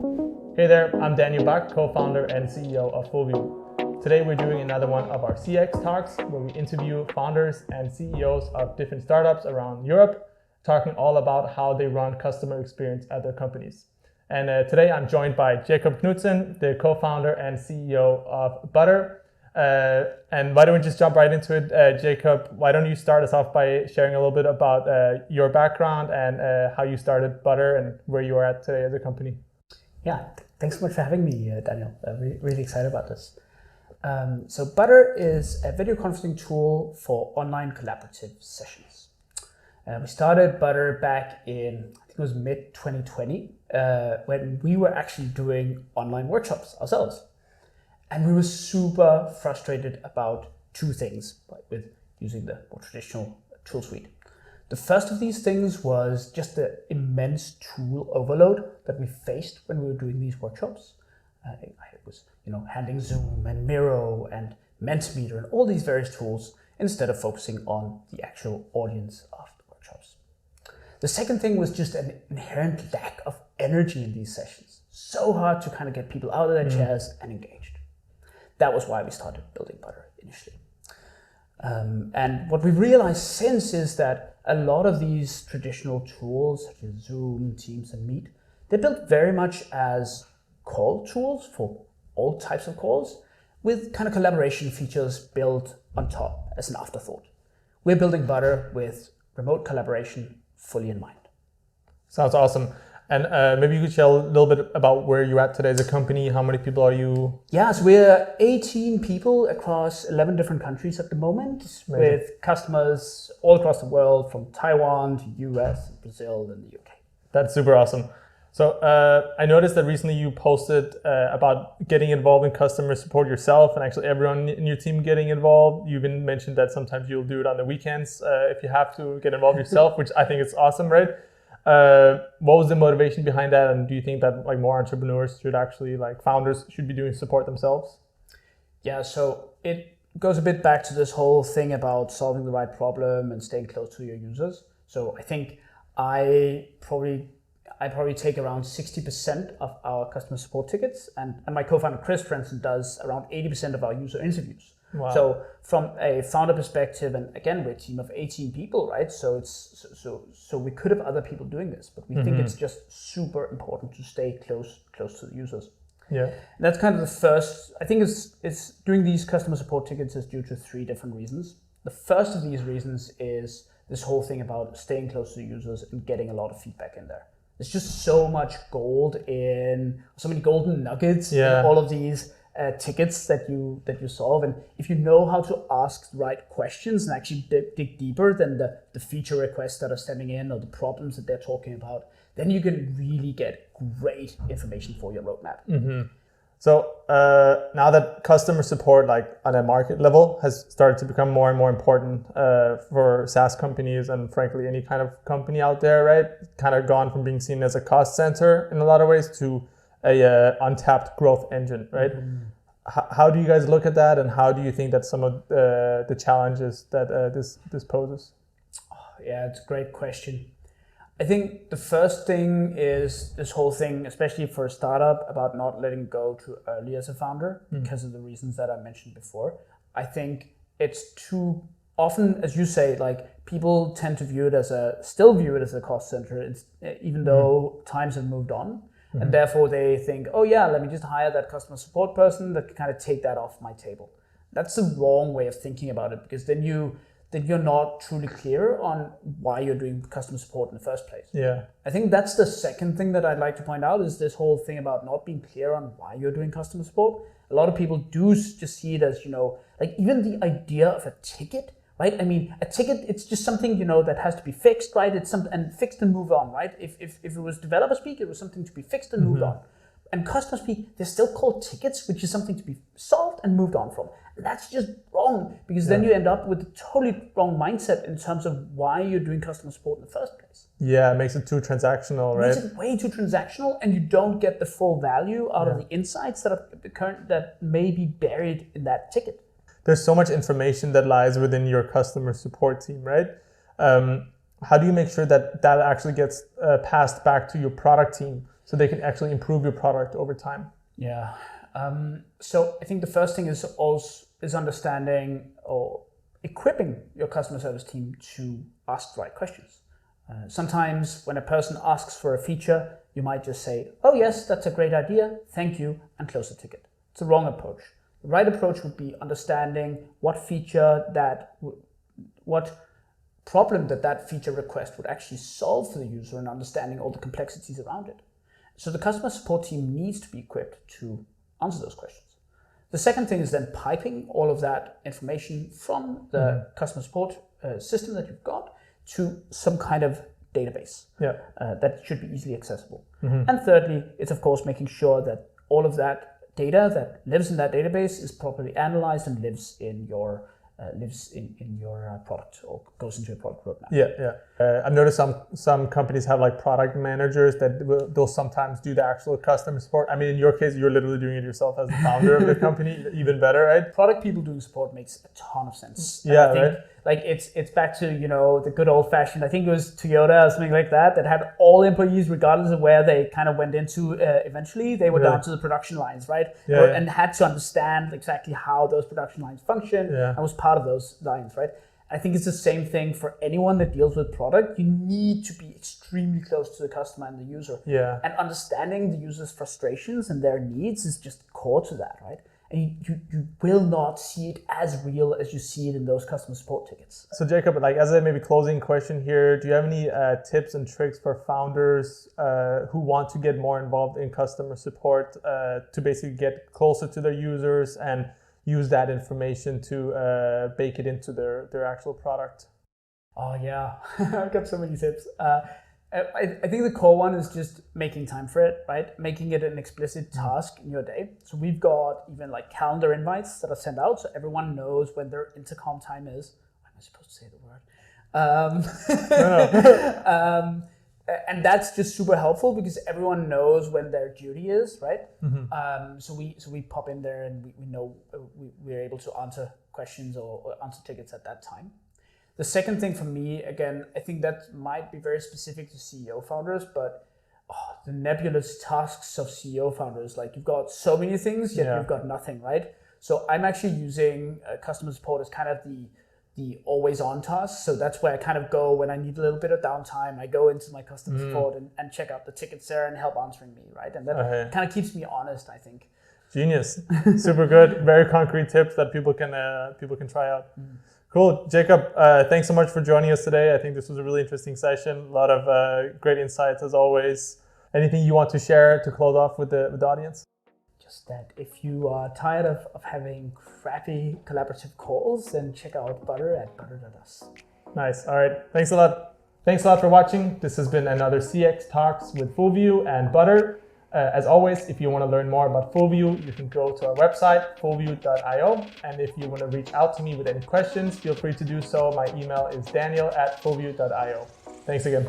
Hey there, I'm Daniel Bach, co-founder and CEO of FullView. Today we're doing another one of our CX talks where we interview founders and CEOs of different startups around Europe, talking all about how they run customer experience at their companies. And today I'm joined by Jakob Knutzen, the co-founder and CEO of Butter. And why don't we just jump right into it? Jakob, why don't you start us off by sharing a little bit about your background and how you started Butter and where you are at today as a company? Yeah, thanks so much for having me, Daniel. I'm really excited about this. So Butter is a video conferencing tool for online collaborative sessions. We started Butter back in, I think it was mid-2020, when we were actually doing online workshops ourselves. And we were super frustrated about two things with using the more traditional tool suite. The first of these things was just the immense tool overload that we faced when we were doing these workshops. It was, handling Zoom and Miro and Mentimeter and all these various tools instead of focusing on the actual audience of the workshops. The second thing was just an inherent lack of energy in these sessions. So hard to kind of get people out of their chairs and engaged. That was why we started building Butter initially. And what we've realized since is that a lot of these traditional tools, such as Zoom, Teams, and Meet, they're built very much as call tools for all types of calls, with kind of collaboration features built on top as an afterthought. We're building Butter with remote collaboration fully in mind. Sounds awesome. And maybe you could share a little bit about where you're at today as a company. How many people are you? Yeah, so we're 18 people across 11 different countries at the moment, with customers all across the world, from Taiwan to US, Brazil, and the UK. That's super awesome. So I noticed that recently you posted about getting involved in customer support yourself, and actually everyone in your team getting involved. You even mentioned that sometimes you'll do it on the weekends if you have to get involved yourself, which I think is awesome, right? What was the motivation behind that, and do you think that more entrepreneurs should actually, founders should be doing support themselves? Yeah, so it goes a bit back to this whole thing about solving the right problem and staying close to your users. So I think I probably take around 60% of our customer support tickets, and my co-founder Chris, for instance, does around 80% of our user interviews. Wow. So from a founder perspective, and again, we're a team of 18 people, right? So so we could have other people doing this, but we think it's just super important to stay close to the users. Yeah, and that's kind of the first. I think it's doing these customer support tickets is due to three different reasons. The first of these reasons is this whole thing about staying close to the users and getting a lot of feedback in there. There's just so many golden nuggets in all of these tickets that you solve, and if you know how to ask the right questions and actually dig deeper than the feature requests that are sending in or the problems that they're talking about, then you can really get great information for your roadmap. Mm-hmm. So now that customer support, on a market level, has started to become more and more important for SaaS companies and frankly any kind of company out there, right? Kind of gone from being seen as a cost center in a lot of ways to a untapped growth engine, right? How do you guys look at that, and how do you think that some of the challenges that this poses? Yeah, it's a great question. I think the first thing is this whole thing, especially for a startup, about not letting go too early as a founder because of the reasons that I mentioned before. I think it's too often, as you say, people tend to still view it as a cost center. It's even though times have moved on. And therefore they think, oh yeah, let me just hire that customer support person that can kind of take that off my table. That's the wrong way of thinking about it, because then you're not truly clear on why you're doing customer support in the first place. Yeah. I think that's the second thing that I'd like to point out, is this whole thing about not being clear on why you're doing customer support. A lot of people do just see it as, even the idea of a ticket, right? I mean, a ticket, it's just something, that has to be fixed, right? It's something and fixed and move on, right? If it was developer speak, it was something to be fixed and moved on. And customer speak, they're still called tickets, which is something to be solved and moved on from. And that's just wrong, because then you end up with a totally wrong mindset in terms of why you're doing customer support in the first place. Yeah, it makes it too transactional, right? It makes it way too transactional, and you don't get the full value out of the insights that may be buried in that ticket. There's so much information that lies within your customer support team, right? How do you make sure that actually gets passed back to your product team? so they can actually improve your product over time? Yeah. So I think the first thing is understanding or equipping your customer service team to ask the right questions. Sometimes when a person asks for a feature, you might just say, oh yes, that's a great idea, thank you, and close the ticket. It's the wrong approach. The right approach would be understanding what problem that feature request would actually solve for the user and understanding all the complexities around it. So the customer support team needs to be equipped to answer those questions. The second thing is then piping all of that information from the customer support system that you've got to some kind of database that should be easily accessible. And thirdly, it's of course making sure that all of that data that lives in that database is properly analyzed and lives in your product or goes into your product roadmap. I've noticed some companies have like product managers that they'll sometimes do the actual customer support. I mean, in your case, you're literally doing it yourself as the founder of the company, even better, right? Product people doing support makes a ton of sense. Yeah, I think, right? Like it's back to, the good old fashioned, I think it was Toyota or something like that had all employees, regardless of where they kind of went into eventually, they were down to the production lines, right? And had to understand exactly how those production lines function and was part of those lines, right? I think it's the same thing for anyone that deals with product. You need to be extremely close to the customer and the user. And understanding the user's frustrations and their needs is just core to that, right? And you will not see it as real as you see it in those customer support tickets. So Jakob, like as a maybe closing question here, do you have any tips and tricks for founders who want to get more involved in customer support to basically get closer to their users and use that information to bake it into their actual product? Oh yeah, I've got so many tips. I think the core one is just making time for it, right? Making it an explicit task in your day. So we've got even like calendar invites that are sent out so everyone knows when their intercom time is. Am I supposed to say the word? And that's just super helpful because everyone knows when their duty is, right? So we pop in there and we know we're able to answer questions or answer tickets at that time. The second thing for me, again, I think that might be very specific to CEO founders, but the nebulous tasks of CEO founders, like you've got so many things, yet you've got nothing, right? So I'm actually using customer support as kind of the always on task. So that's where I kind of go when I need a little bit of downtime. I go into my customer support and check out the tickets there and help answering me, right? And that kind of keeps me honest, I think. Genius. Super good. Very concrete tips that people can try out. Cool. Jakob, thanks so much for joining us today. I think this was a really interesting session. A lot of great insights as always. Anything you want to share to close off with the audience? Just that if you are tired of having crappy collaborative calls, then check out Butter at butter.us. Nice. All right. Thanks a lot. Thanks a lot for watching. This has been another CX Talks with Fullview and Butter. As always, if you want to learn more about Fullview, you can go to our website, fullview.io. And if you want to reach out to me with any questions, feel free to do so. My email is daniel@fullview.io. Thanks again.